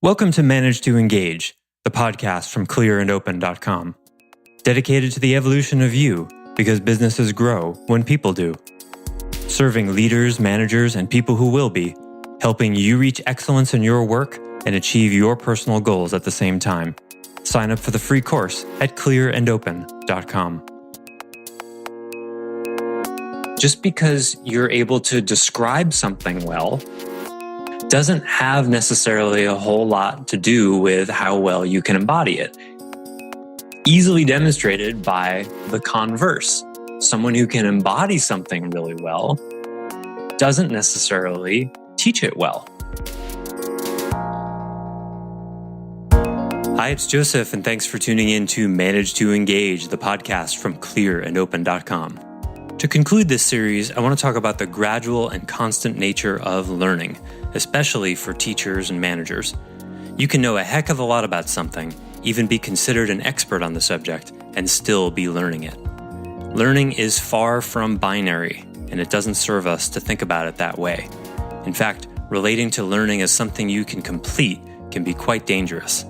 Welcome to Manage to Engage, the podcast from clearandopen.com, dedicated to the evolution of you because businesses grow when people do. Serving leaders, managers, and people who will be, helping you reach excellence in your work and achieve your personal goals at the same time. Sign up for the free course at clearandopen.com. Just because you're able to describe something well doesn't have necessarily a whole lot to do with how well you can embody it. Easily demonstrated by the converse. Someone who can embody something really well doesn't necessarily teach it well. Hi, it's Joseph, and thanks for tuning in to Manage to Engage, the podcast from clearandopen.com. To conclude this series, I want to talk about the gradual and constant nature of learning, especially for teachers and managers. You can know a heck of a lot about something, even be considered an expert on the subject, and still be learning it. Learning is far from binary, and it doesn't serve us to think about it that way. In fact, relating to learning as something you can complete can be quite dangerous.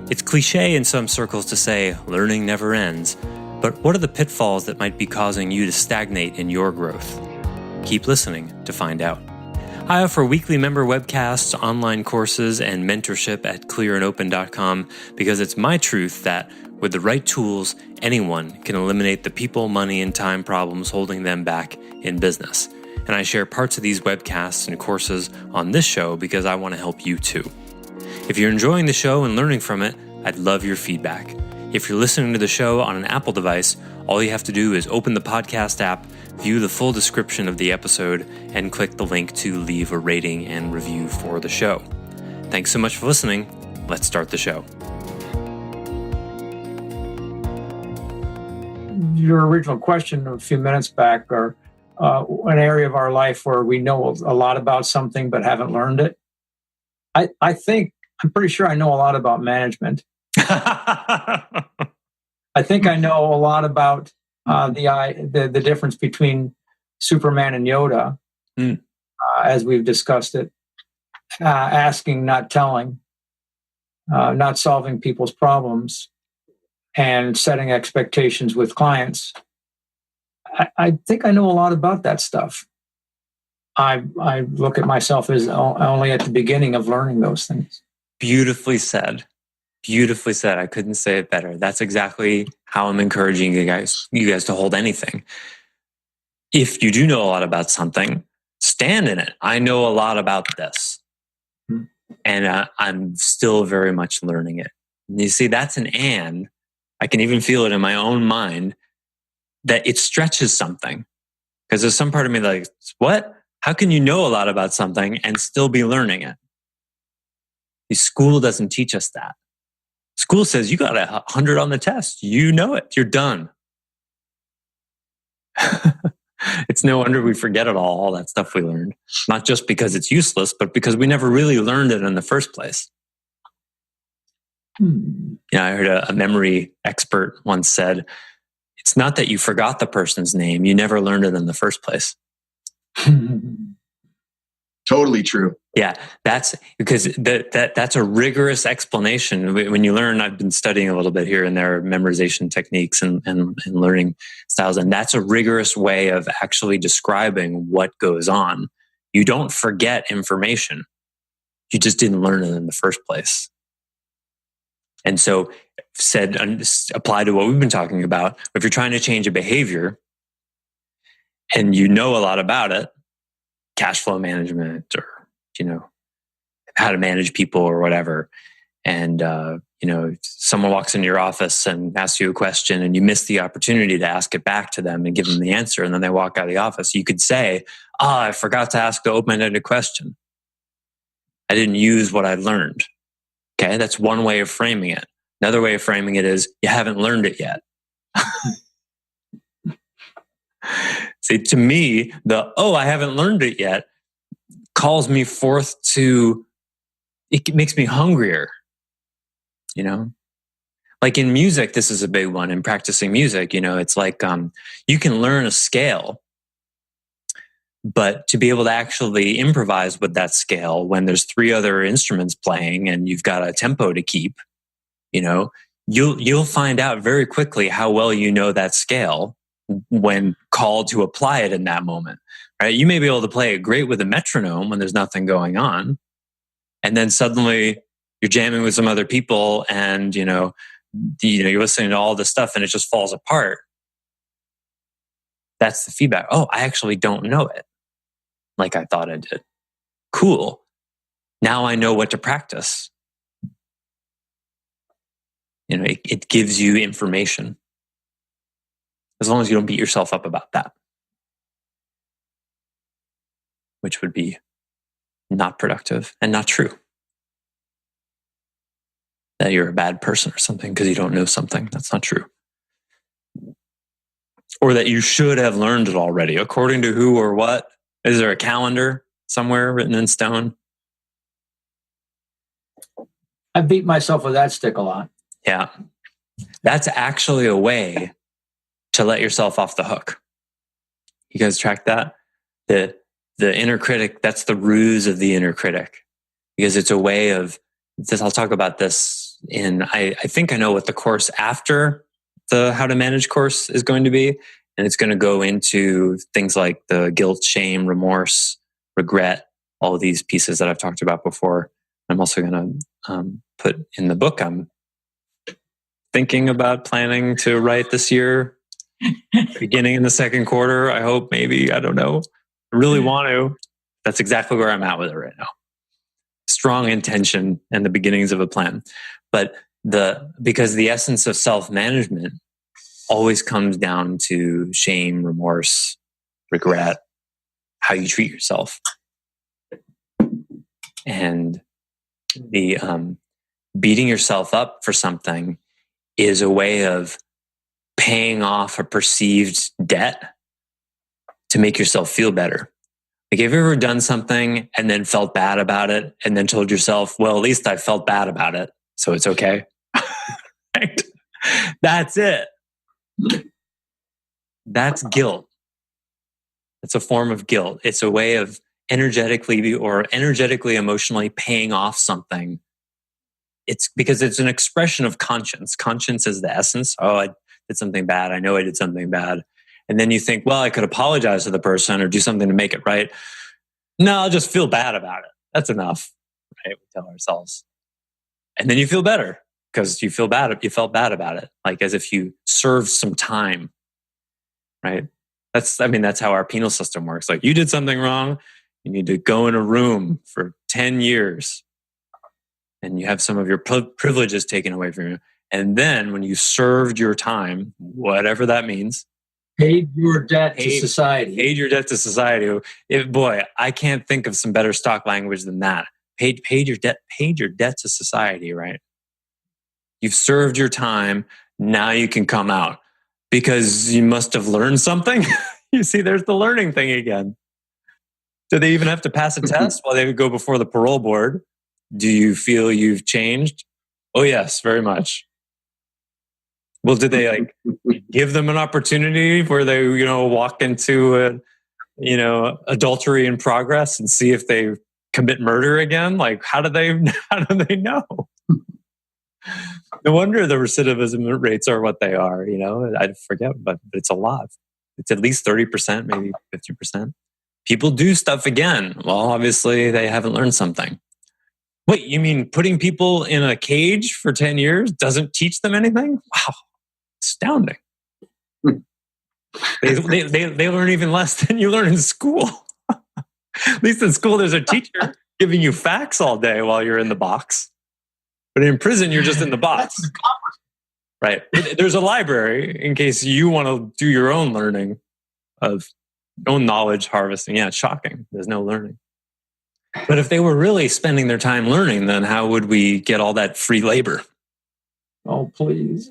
It's cliche in some circles to say, learning never ends, but what are the pitfalls that might be causing you to stagnate in your growth? Keep listening to find out. I offer weekly member webcasts, online courses, and mentorship at clearandopen.com because it's my truth that with the right tools, anyone can eliminate the people, money, and time problems holding them back in business. And I share parts of these webcasts and courses on this show because I want to help you too. If you're enjoying the show and learning from it, I'd love your feedback. If you're listening to the show on an Apple device, all you have to do is open the podcast app, view the full description of the episode, and click the link to leave a rating and review for the show. Thanks so much for listening. Let's start the show. Your original question a few minutes back, or an area of our life where we know a lot about something but haven't learned it. I'm pretty sure I know a lot about management. I think I know a lot about the difference between Superman and Yoda, as we've discussed it. Asking, not telling, not solving people's problems, and setting expectations with clients. I think I know a lot about that stuff. I look at myself as only at the beginning of learning those things. Beautifully said. Beautifully said. I couldn't say it better. That's exactly how I'm encouraging you guys to hold anything. If you do know a lot about something, stand in it. I know a lot about this. And I'm still very much learning it. And you see, that's an and. I can even feel it in my own mind that it stretches something. Because there's some part of me like, what? How can you know a lot about something and still be learning it? The school doesn't teach us that. School says you got 100 on the test. You know it. You're done. It's no wonder we forget it all that stuff we learned. Not just because it's useless, but because we never really learned it in the first place. I heard a memory expert once said, it's not that you forgot the person's name. You never learned it in the first place. Totally true. Yeah, that's because that's a rigorous explanation. When you learn, I've been studying a little bit here and there, memorization techniques and learning styles, and that's a rigorous way of actually describing what goes on. You don't forget information. You just didn't learn it in the first place. And so, apply to what we've been talking about. If you're trying to change a behavior and you know a lot about it, cash flow management or, how to manage people or whatever. And, someone walks into your office and asks you a question and you miss the opportunity to ask it back to them and give them the answer. And then they walk out of the office. You could say, I forgot to ask the open-ended question. I didn't use what I learned. Okay. That's one way of framing it. Another way of framing it is you haven't learned it yet. See, to me, I haven't learned it yet calls me forth to, it makes me hungrier, Like in music, this is a big one. In practicing music, it's like you can learn a scale But to be able to actually improvise with that scale when there's 3 other instruments playing and you've got a tempo to keep, you'll find out very quickly how well you know that scale when called to apply it in that moment. Right? You may be able to play it great with a metronome when there's nothing going on, and then suddenly you're jamming with some other people, and you're listening to all this stuff, and it just falls apart. That's the feedback. Oh, I actually don't know it like I thought I did. Cool. Now I know what to practice. It gives you information. As long as you don't beat yourself up about that, which would be not productive and not true. That you're a bad person or something because you don't know something. That's not true. Or that you should have learned it already. According to who or what? Is there a calendar somewhere written in stone? I beat myself with that stick a lot. Yeah. That's actually a way to let yourself off the hook. You guys track that? The inner critic, that's the ruse of the inner critic. Because it's a way of this. I'll talk about this I think I know what the course after the How to Manage course is going to be. And it's going to go into things like the guilt, shame, remorse, regret, all of these pieces that I've talked about before. I'm also going to put in the book I'm thinking about planning to write this year, beginning in the second quarter. I hope, maybe, I don't know. I really want to. That's exactly where I'm at with it right now. Strong intention and the beginnings of a plan. But because the essence of self-management always comes down to shame, remorse, regret, how you treat yourself. And the beating yourself up for something is a way of paying off a perceived debt to make yourself feel better. Like, have you ever done something and then felt bad about it and then told yourself, well, at least I felt bad about it, so it's okay? Right? That's it. That's guilt. It's a form of guilt. It's a way of energetically emotionally paying off something. It's because it's an expression of conscience. Conscience is the essence. Oh, I did something bad. I know I did something bad. And then you think, well, I could apologize to the person or do something to make it right. No, I'll just feel bad about it. That's enough, right? We tell ourselves. And then you feel better because you felt bad about it. Like as if you served some time, right? That's how our penal system works. Like, you did something wrong. You need to go in a room for 10 years and you have some of your privileges taken away from you. And then when you served your time, whatever that means, paid your debt to society. Paid your debt to society. Boy, I can't think of some better stock language than that. Paid your debt to society, right? You've served your time. Now you can come out because you must have learned something. You see, there's the learning thing again. Do they even have to pass a test while they would go before the parole board? Do you feel you've changed? Oh, yes, very much. Well, did they give them an opportunity where they, walk into adultery in progress and see if they commit murder again? Like, how do they know? No wonder the recidivism rates are what they are. I forget, but it's a lot. It's at least 30%, maybe 50%. People do stuff again. Well, obviously they haven't learned something. Wait, you mean putting people in a cage for 10 years doesn't teach them anything? Wow. Astounding. They learn even less than you learn in school. At least in school, there's a teacher giving you facts all day while you're in the box. But in prison, you're just in the box. Right. There's a library in case you want to do your own learning of own knowledge harvesting. Yeah, it's shocking. There's no learning. But if they were really spending their time learning, then how would we get all that free labor? Oh, please.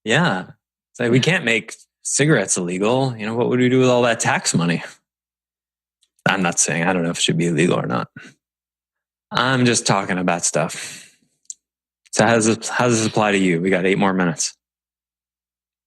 Yeah. It's like, we can't make cigarettes illegal. What would we do with all that tax money? I'm not saying, I don't know if it should be illegal or not. I'm just talking about stuff. So how does this apply to you? We got 8 more minutes.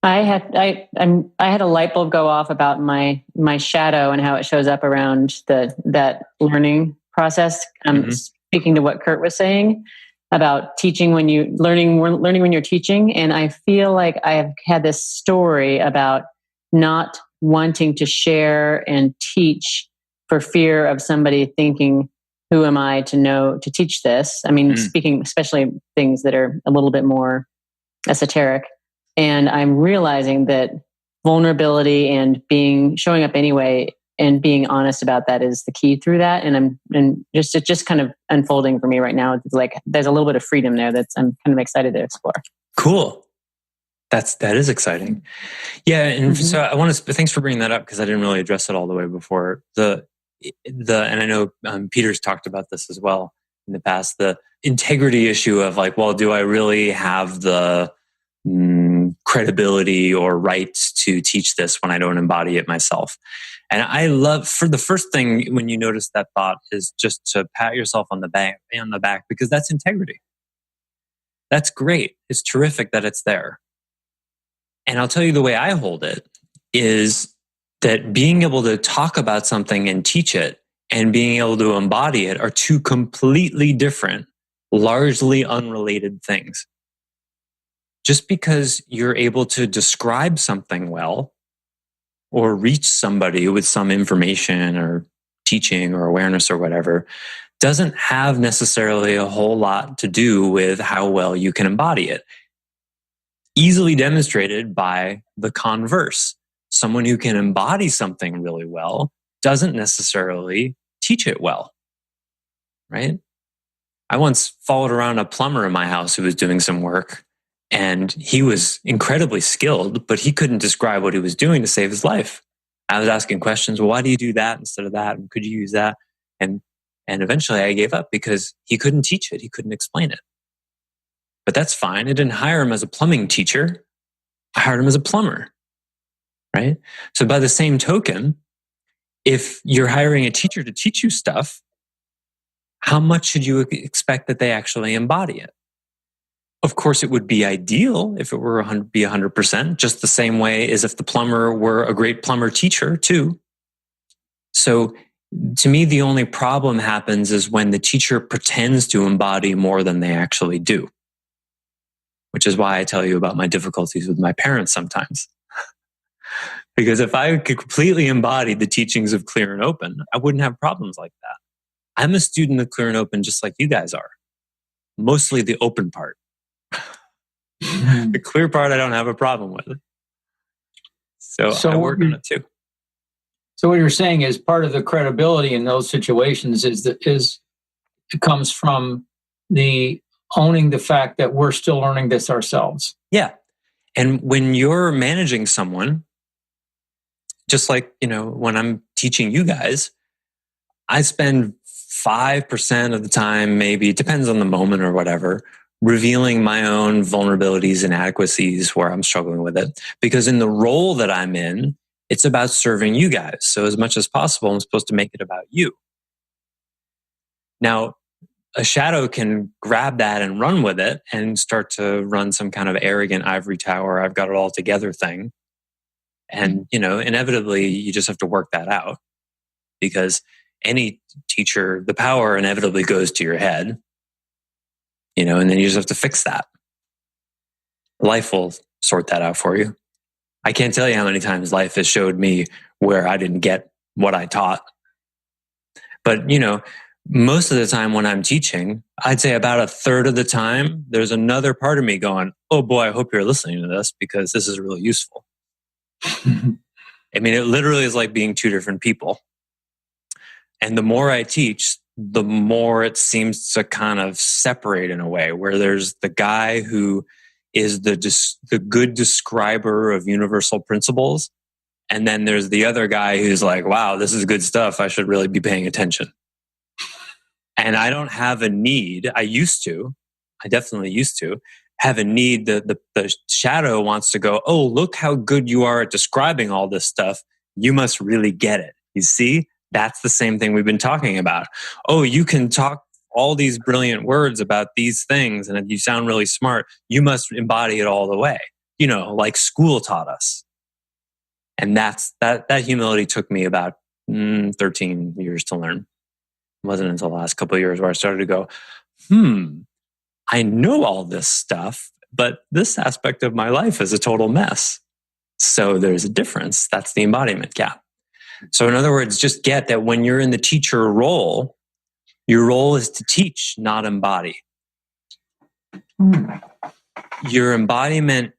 I had a light bulb go off about my shadow and how it shows up around that learning process. Speaking to what Kurt was saying about teaching when you learning when you're teaching, and I feel like I have had this story about not wanting to share and teach for fear of somebody thinking, "Who am I to know to teach this?" I mean, speaking especially things that are a little bit more esoteric. And I'm realizing that vulnerability and showing up anyway and being honest about that is the key through that. And it's just kind of unfolding for me right now. It's like there's a little bit of freedom there I'm kind of excited to explore. Cool. That is exciting. Yeah, and so I want to thanks for bringing that up because I didn't really address it all the way before. And I know Peter's talked about this as well in the past. The integrity issue of like, well, do I really have the credibility or rights to teach this when I don't embody it myself? And I love, for the first thing when you notice that thought is just to pat yourself on the back because that's integrity. That's great. It's terrific that it's there. And I'll tell you the way I hold it is that being able to talk about something and teach it and being able to embody it are two completely different, largely unrelated things. Just because you're able to describe something well or reach somebody with some information or teaching or awareness or whatever doesn't have necessarily a whole lot to do with how well you can embody it. Easily demonstrated by the converse. Someone who can embody something really well doesn't necessarily teach it well, right? I once followed around a plumber in my house who was doing some work, and he was incredibly skilled, but he couldn't describe what he was doing to save his life. I was asking questions. Well, why do you do that instead of that? And could you use that? And eventually I gave up because he couldn't teach it. He couldn't explain it. But that's fine. I didn't hire him as a plumbing teacher. I hired him as a plumber, right? So by the same token, if you're hiring a teacher to teach you stuff, how much should you expect that they actually embody it? Of course, it would be ideal if it were 100%, just the same way as if the plumber were a great plumber teacher too. So to me, the only problem happens is when the teacher pretends to embody more than they actually do. Which is why I tell you about my difficulties with my parents sometimes. Because if I could completely embody the teachings of Clear and Open, I wouldn't have problems like that. I'm a student of Clear and Open just like you guys are. Mostly the open part. The clear part I don't have a problem with. So I work on it too. So what you're saying is part of the credibility in those situations it comes from the owning the fact that we're still learning this ourselves. Yeah. And when you're managing someone, just like, when I'm teaching you guys, I spend 5% of the time, maybe, it depends on the moment or whatever, revealing my own vulnerabilities and inadequacies where I'm struggling with it. Because in the role that I'm in, it's about serving you guys. So as much as possible, I'm supposed to make it about you. Now, a shadow can grab that and run with it and start to run some kind of arrogant ivory tower, I've got it all together thing. And, inevitably, you just have to work that out because any teacher, the power inevitably goes to your head, and then you just have to fix that. Life will sort that out for you. I can't tell you how many times life has showed me where I didn't get what I taught. But, most of the time when I'm teaching, I'd say about a third of the time, there's another part of me going, oh boy, I hope you're listening to this because this is really useful. I mean, it literally is like being two different people. And the more I teach, the more it seems to kind of separate in a way where there's the guy who is the good describer of universal principles. And then there's the other guy who's like, wow, this is good stuff. I should really be paying attention. And I don't have a need. I definitely used to have a need. The shadow wants to go, oh, look how good you are at describing all this stuff. You must really get it. You see, that's the same thing we've been talking about. Oh, you can talk all these brilliant words about these things and you sound really smart. You must embody it all the way. like school taught us. And that humility took me about 13 years to learn. It wasn't until the last couple of years where I started to go, I know all this stuff, but this aspect of my life is a total mess. So there's a difference. That's the embodiment gap. So in other words, just get that when you're in the teacher role, your role is to teach, not embody. Your embodiment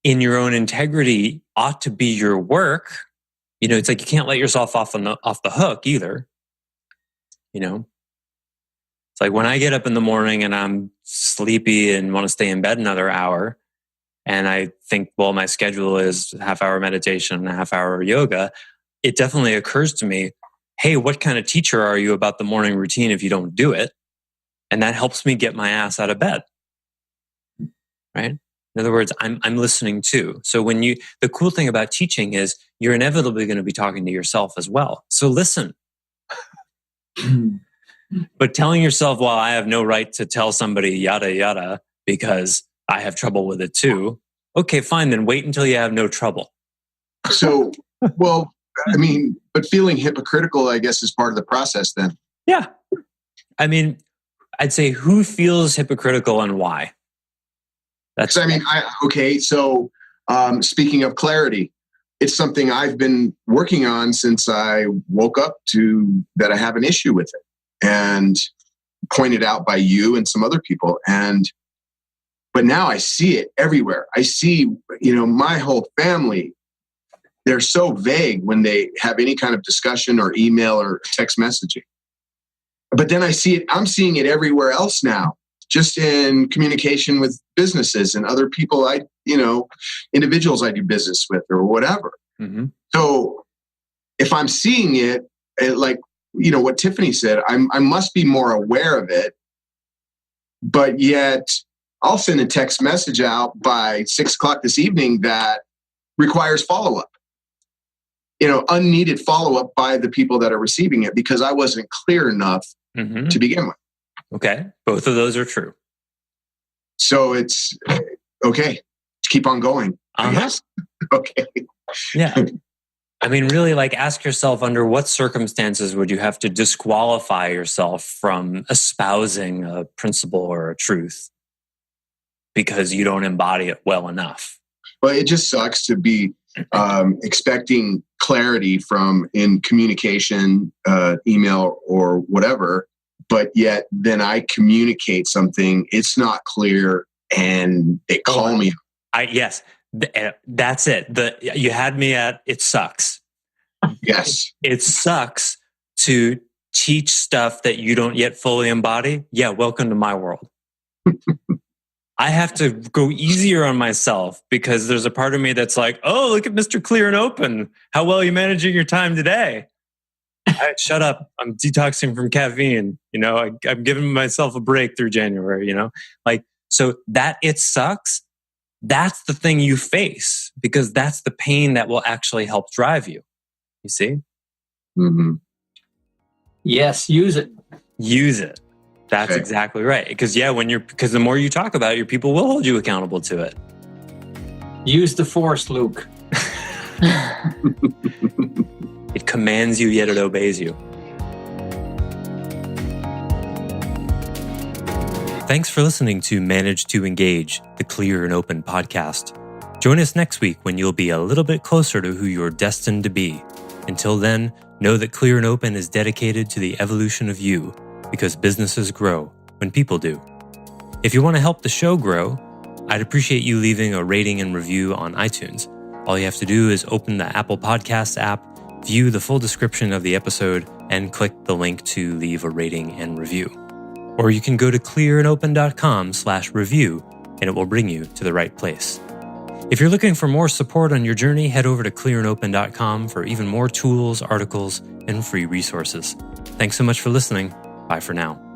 in your own integrity ought to be your work. It's like you can't let yourself off the hook either. It's like when I get up in the morning and I'm sleepy and want to stay in bed another hour, and I think, well, my schedule is a half-hour meditation and a half-hour yoga, it definitely occurs to me, hey, what kind of teacher are you about the morning routine if you don't do it? And that helps me get my ass out of bed. Right? In other words, I'm listening too. So the cool thing about teaching is you're inevitably going to be talking to yourself as well. So listen. But telling yourself, well, I have no right to tell somebody yada, yada, because I have trouble with it too. Okay, fine. Then wait until you have no trouble. So, well, but feeling hypocritical, I guess, is part of the process then. Yeah. I'd say who feels hypocritical and why? So speaking of clarity, it's something I've been working on since I woke up to that I have an issue with it, and pointed out by you and some other people. But now I see it everywhere. I see, my whole family, they're so vague when they have any kind of discussion or email or text messaging. But then I'm seeing it everywhere else now, just in communication with businesses and other people individuals I do business with or whatever. Mm-hmm. So if I'm seeing it, like, what Tiffany said, I must be more aware of it, but yet I'll send a text message out by 6:00 this evening that requires follow-up, unneeded follow-up by the people that are receiving it because I wasn't clear enough to begin with. Okay. Both of those are true. So it's okay. Keep on going. I guess. Okay. Yeah. Really, ask yourself, under what circumstances would you have to disqualify yourself from espousing a principle or a truth because you don't embody it well enough? Well, it just sucks to be expecting clarity in communication, email or whatever, but yet then I communicate something, it's not clear, and they call me. Yes. That's it. You had me at it sucks. Yes. It sucks to teach stuff that you don't yet fully embody. Yeah, welcome to my world. I have to go easier on myself because there's a part of me that's like, oh, look at Mr. Clear and Open. How well are you managing your time today? Shut up. I'm detoxing from caffeine. I'm giving myself a break through January, so that it sucks. That's the thing you face because that's the pain that will actually help drive you. You see? Mm-hmm. Yes, use it. Use it. That's okay. Exactly right. Because because the more you talk about it, your people will hold you accountable to it. Use the force, Luke. It commands you, yet it obeys you. Thanks for listening to Manage to Engage, the Clear and Open podcast. Join us next week when you'll be a little bit closer to who you're destined to be. Until then, know that Clear and Open is dedicated to the evolution of you, because businesses grow when people do. If you want to help the show grow, I'd appreciate you leaving a rating and review on iTunes. All you have to do is open the Apple Podcasts app, view the full description of the episode, and click the link to leave a rating and review. Or you can go to clearandopen.com/review and it will bring you to the right place. If you're looking for more support on your journey, head over to clearandopen.com for even more tools, articles, and free resources. Thanks so much for listening. Bye for now.